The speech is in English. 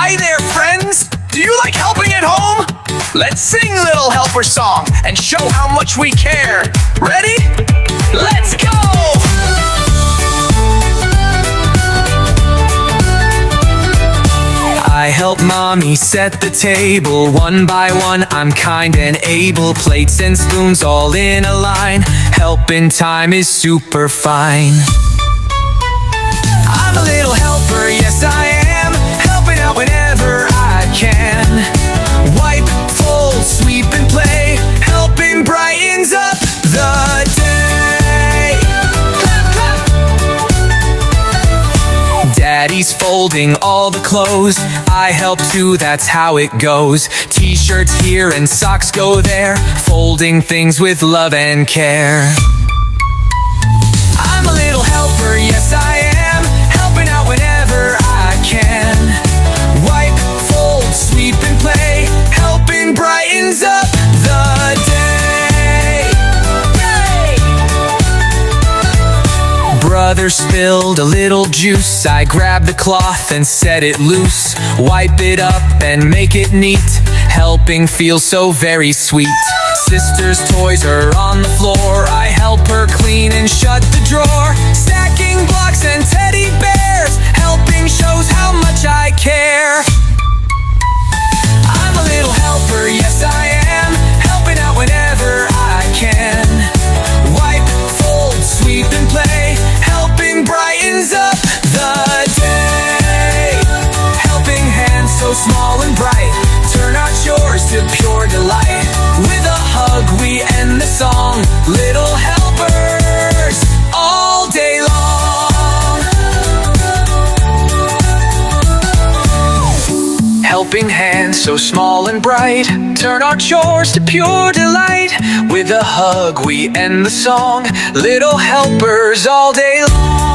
Hi there, friends! Do you like helping at home? Let's sing Little Helper song and show how much we care. Ready? Let's go! I help mommy set the table. One by one, I'm kind and able. Plates and spoons all in a line. Helping time is super fine. I'm a little helper, yes I am. Helping out whenever I can. Wipe, fold, sweep and play. Helping brightens up the day. Clap, clap. Daddy's folding all the clothes. I help too, that's how it goes. T-shirts here and socks go there. Folding things with love and care. I'm a little helper, yes I am. Helping out whenever I can. Wipe, fold, sweep and play. Helping brightens up the day. Yay! Brother spilled a little juice. I grab the cloth and set it loose. Wipe it up and make it neat. Helping feels so very sweet. Sister's toys are on the floor. I help her clean and shut the drawer. Stacking blocks and teddy bears. Helping shows how much I care. I'm a little helper, yes I am. Helping out whenever I can. Wipe, fold, sweep and play. Helping brightens up the day. Helping hands so small and bright. Turn our chores to pure delight. With a hug we end the song. Little helpers all day long. Helping hands so small and bright. Turn our chores to pure delight. With a hug we end the song. Little helpers all day long.